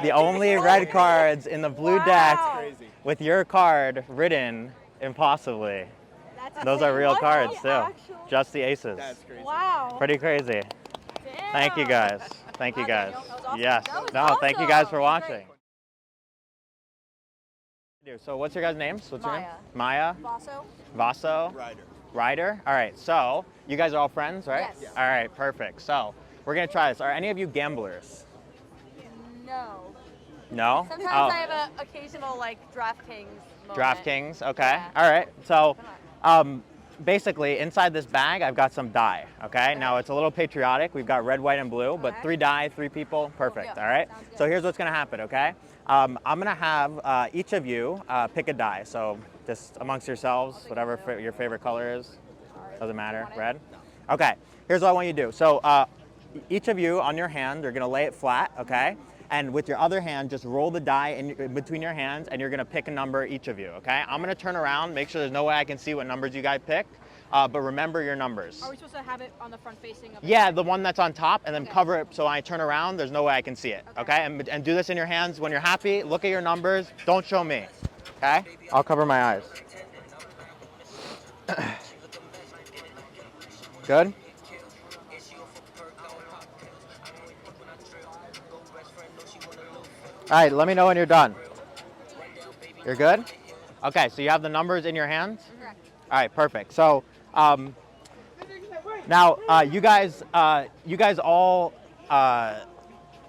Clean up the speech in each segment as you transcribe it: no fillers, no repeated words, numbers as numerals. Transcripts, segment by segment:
The only red cards in the blue deck with your card written impossibly. Those are real cards too. Just the aces. That's crazy. Wow. Pretty crazy. Damn. Thank you guys. Thank you guys. That was awesome. Yes. That was No, thank you guys awesome. for watching. So what's your guys' names? What's your Maya. name? Maya. Vaso? Vaso. Ryder. Ryder. All right. So you guys are all friends, right? Yes. All right. Perfect. So we're gonna try this. Are any of you gamblers? No. No. Sometimes Oh. I have an occasional like DraftKings moment. DraftKings. Okay. Yeah. All right. So, basically, inside this bag, I've got some die. Okay. Now it's a little patriotic. We've got red, white, and blue, but Okay. 3 die, 3 people. Perfect. Yeah, All right. sounds good. So here's what's gonna happen. Okay. I'm gonna have each of you pick a die. So just amongst yourselves, whatever your favorite color is. Doesn't matter. Red. Okay. Here's what I want you to do. So each of you on your hand, you're gonna lay it flat. Okay. And with your other hand, just roll the die in between your hands, and you're gonna pick a number, each of you, okay? I'm gonna turn around, make sure there's no way I can see what numbers you guys pick, but remember your numbers. Are we supposed to have it on the front facing of the Yeah, the one that's on top, and then Okay. cover it so when I turn around, there's no way I can see it, okay? And do this in your hands. When you're happy, look at your numbers, don't show me, okay? I'll cover my eyes. Good? All right, let me know when you're done. You're good? Okay, so you have the numbers in your hands? Correct. All right, perfect. So now you guys all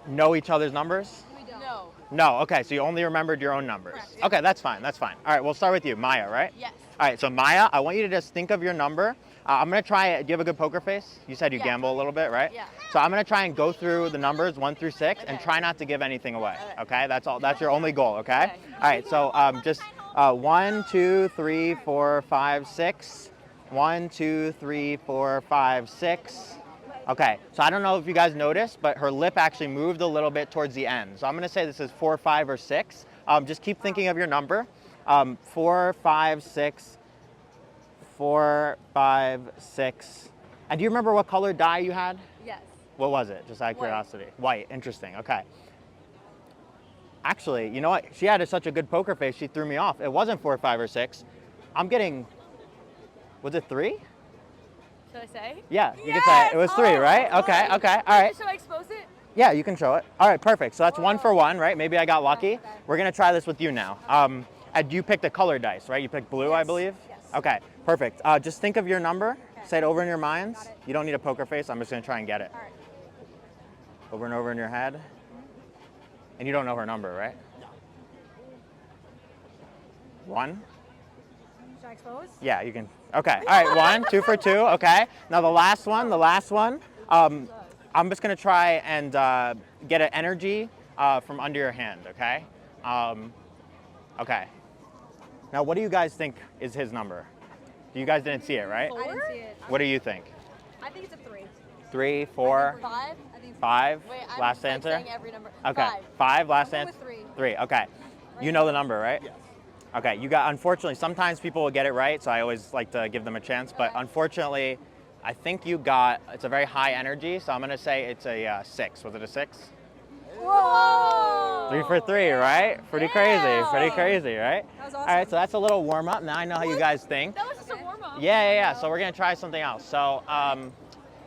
know each other's numbers? We don't. No. No, okay, so you only remembered your own numbers. Correct. Okay, that's fine, that's fine. All right, we'll start with you, Maya, right? Yes. All right, so Maya, I want you to just think of your number. I'm gonna try it. Do you have a good poker face? You said you Yeah. gamble a little bit, right? Yeah. So I'm gonna try and go through the numbers 1 through 6 and Okay. try not to give anything away. Okay. Okay, that's all. That's your only goal. Okay. Okay. All right. So just 1, 2, 3, 4, 5, 6. 1, 2, 3, 4, 5, 6. Okay. So I don't know if you guys noticed, but her lip actually moved a little bit towards the end. So I'm gonna say this is 4, 5, or 6. Just keep thinking of your number. 4, 5, 6. 4, 5, 6. And do you remember what color die you had? Yes. What was it? Just out of White. curiosity. White. Interesting. Okay. Actually, you know what? She had such a good poker face, she threw me off. It wasn't 4, 5, or 6. I'm getting, was it 3? Should I say? Yeah, you can say it. It was 3, right? Okay, okay. All right. Should I expose it? Yeah, you can show it. All right, perfect. So that's 1 for 1, right? Maybe I got lucky. Okay. We're going to try this with you now. And you picked a color dice, right? You picked blue, I Yes, believe? yes. Okay, perfect. Just think of your number. Okay. Say it over in your minds. Got it. You don't need a poker face. I'm just going to try and get it. All right. Over and over in your head. And you don't know her number, right? No. 1? Should I expose? Yeah, you can. Okay. All right, 1, 2 for 2. Okay. Now the last one. I'm just gonna try and get an energy from under your hand. Okay. Okay. Now, what do you guys think is his number? You guys didn't see it, right? I didn't see it. What do you think? I think it's a 3. 3, 4, 5? I think 5. Wait, I'm Last like answer. saying every number. Okay. 5. 5. Last I'll go answer. with 3. 3. Okay. You know the number, right? Yes. Okay, you got, unfortunately, sometimes people will get it right, so I always like to give them a chance, but Okay. unfortunately, I think you got, it's a very high energy, so I'm gonna say it's a 6. Was it a 6? Whoa! 3 for 3, right? Pretty Damn. crazy, right? That was All right, awesome. so that's a little warm up. Now I know how you guys think. That was just a warm up. Yeah. So we're gonna try something else. So,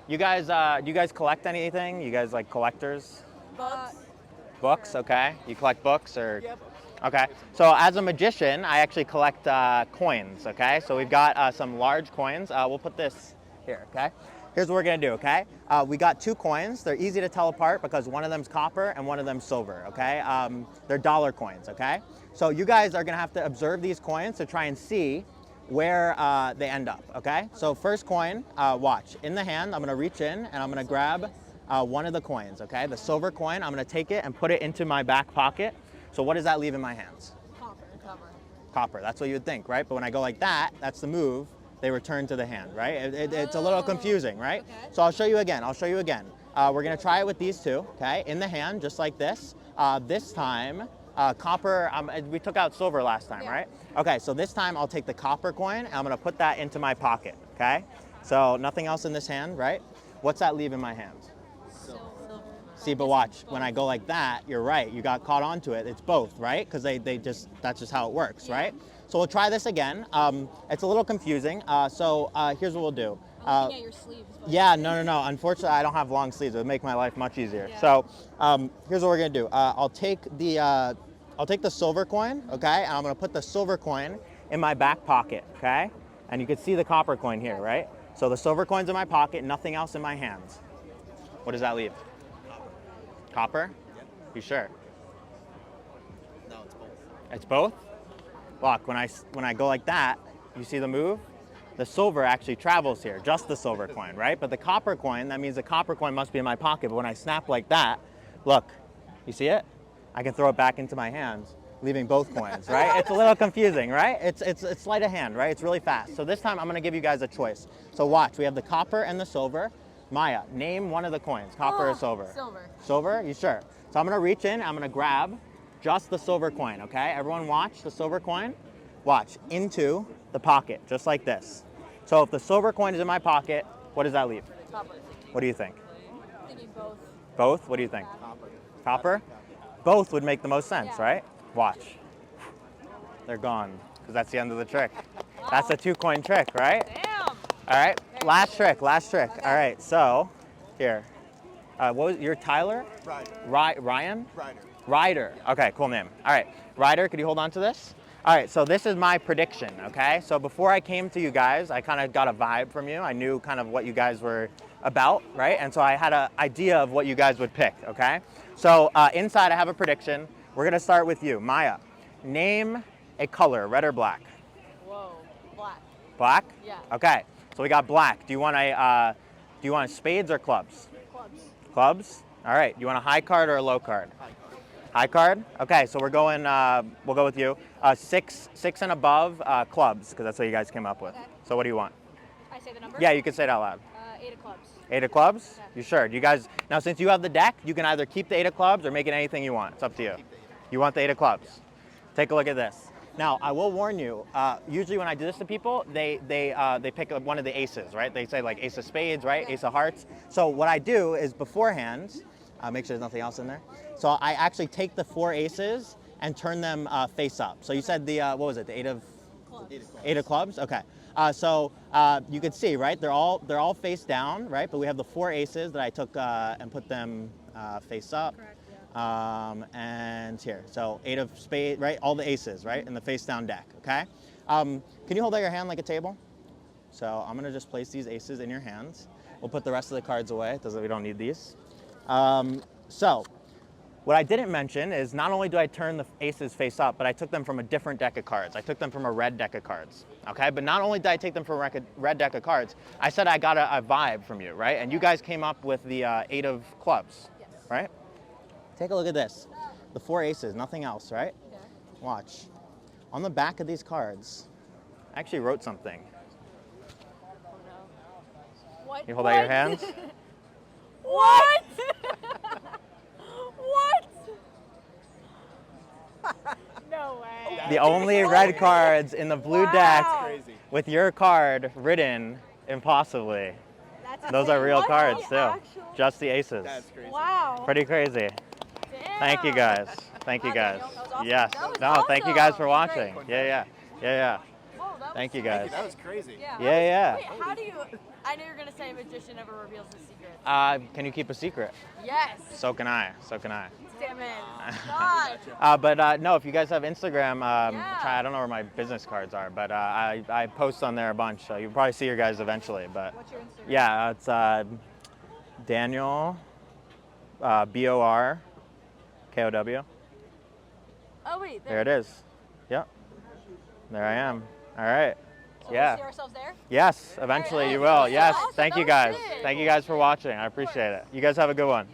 you guys, do you guys collect anything? You guys like collectors? Books. Books, okay. You collect books or? Yeah, books. Okay, so as a magician, I actually collect coins, okay? So we've got some large coins. We'll put this here, okay? Here's what we're gonna do, okay? We got 2 coins. They're easy to tell apart because one of them's copper and one of them's silver, okay? They're dollar coins, okay? So you guys are gonna have to observe these coins to try and see where they end up, okay? So first coin, watch. In the hand, I'm gonna reach in and I'm gonna grab one of the coins, okay? The silver coin, I'm gonna take it and put it into my back pocket. So what does that leave in my hands? Copper. Copper, that's what you would think, right? But when I go like that, that's the move. They return to the hand, right? It's a little confusing, right? Okay. So I'll show you again. We're gonna try it with these 2, okay? In the hand, just like this. This time, copper, we took out silver last time, Yeah. right? Okay, so this time I'll take the copper coin and I'm gonna put that into my pocket, okay? So nothing else in this hand, right? What's that leave in my hand? See, but watch, when I go like that, you're right. You got caught onto it. It's both, right? Because that's just how it works, right? So we'll try this again. It's a little confusing. Here's what we'll do. I'm looking at your sleeves. But Yeah, no. Unfortunately, I don't have long sleeves. It would make my life much easier. Yeah. So here's what we're gonna do. I'll take the silver coin, okay? And I'm gonna put the silver coin in my back pocket, okay? And you can see the copper coin here, right? So the silver coin's in my pocket, nothing else in my hands. What does that leave? Copper? Yep. You sure? No, it's both. It's both? Look, when I go like that, you see the move? The silver actually travels here, just the silver coin, right? But the copper coin, that means the copper coin must be in my pocket. But when I snap like that, look, you see it? I can throw it back into my hands, leaving both coins, right? It's a little confusing, right? It's sleight of hand, right? It's really fast. So this time I'm gonna give you guys a choice. So watch, we have the copper and the silver. Maya, name one of the coins, copper or silver? Silver. Silver, you sure? So I'm gonna reach in, I'm gonna grab just the silver coin, okay? Everyone watch the silver coin. Watch, into the pocket, just like this. So if the silver coin is in my pocket, what does that leave? Copper. What do you think? thinking both. Both? What do you think? Copper. Copper? Both would make the most sense, Yeah. right? Watch. They're gone, because that's the end of the trick. That's a 2-coin trick, right? Damn. All right, last trick. All right, so here. What was your Tyler? Ryan? Ryder. Okay, cool name. All right, Ryder, could you hold on to this? All right, so this is my prediction, okay? So before I came to you guys, I kind of got a vibe from you. I knew kind of what you guys were about, right? And so I had an idea of what you guys would pick, okay? So inside I have a prediction. We're gonna start with you, Maya. Name a color, red or black? Whoa. Black. Black? Yeah. Okay, so we got black. Do you want spades or clubs? Clubs. Clubs? All right, you want a high card or a low card? High card. High card? Okay, so we're going, we'll go with you. Six and above clubs, because that's what you guys came up with. Okay. So what do you want? I say the number? Yeah, you can say it out loud. 8 of clubs. 8 of clubs? Yeah. You sure? Do you guys, now since you have the deck, you can either keep the 8 of clubs or make it anything you want. It's up to you. You want the 8 of clubs. Take a look at this. Now, I will warn you, usually when I do this to people, they pick up one of the aces, right? They say like ace of spades, right? Yeah. Ace of hearts. So what I do is beforehand, make sure there's nothing else in there. So I actually take the 4 aces and turn them face up. So you said the, what was it, the 8 of? Clubs. 8 of clubs? Okay. So you can see, right? They're all face down, right? But we have the 4 aces that I took and put them face up. Correct. Yeah. And here, so 8 of spades, right? All the aces, right? In the face down deck, okay? Can you hold out your hand like a table? So I'm gonna just place these aces in your hands. We'll put the rest of the cards away, we don't need these. So what I didn't mention is not only do I turn the aces face up, but I took them from a different deck of cards. I took them from a red deck of cards, okay? But not only did I take them from a red deck of cards, I said I got a vibe from you, right? And you guys came up with the 8 of clubs, Yes. right? Take a look at this. The 4 aces, nothing else, right? Okay. Watch. On the back of these cards, I actually wrote something. Oh no. What? You hold out your hands? What? What? No way. The only red cards in the blue Wow. deck Crazy. with your card written impossibly. That's Those are insane. real What? cards The too. actual- Just the aces. That's crazy. Wow. Pretty crazy. Damn. Thank you guys. Thank you Wow, guys. Daniel, that was awesome. Yes. That was No, thank you guys for awesome. watching. Great. Yeah. Whoa, that was Thank you so guys. That was crazy. Yeah. Yeah. Wait, how do you? I knew you were gonna say magician never reveals his secrets. Can you keep a secret? Yes. So can I. Damn it. God. But no, if you guys have Instagram, Yeah. I don't know where my business cards are, but I post on there a bunch. So you'll probably see your guys eventually. But What's your Instagram? yeah, it's Daniel, BORKOW. Oh wait. There it is. Yep. There I am. All right. So Yeah. We'll see ourselves there. Yes, eventually you Alright. will. Yes. Awesome. Thank you That was guys. good. Thank you guys for watching. I appreciate it. You guys have a good one.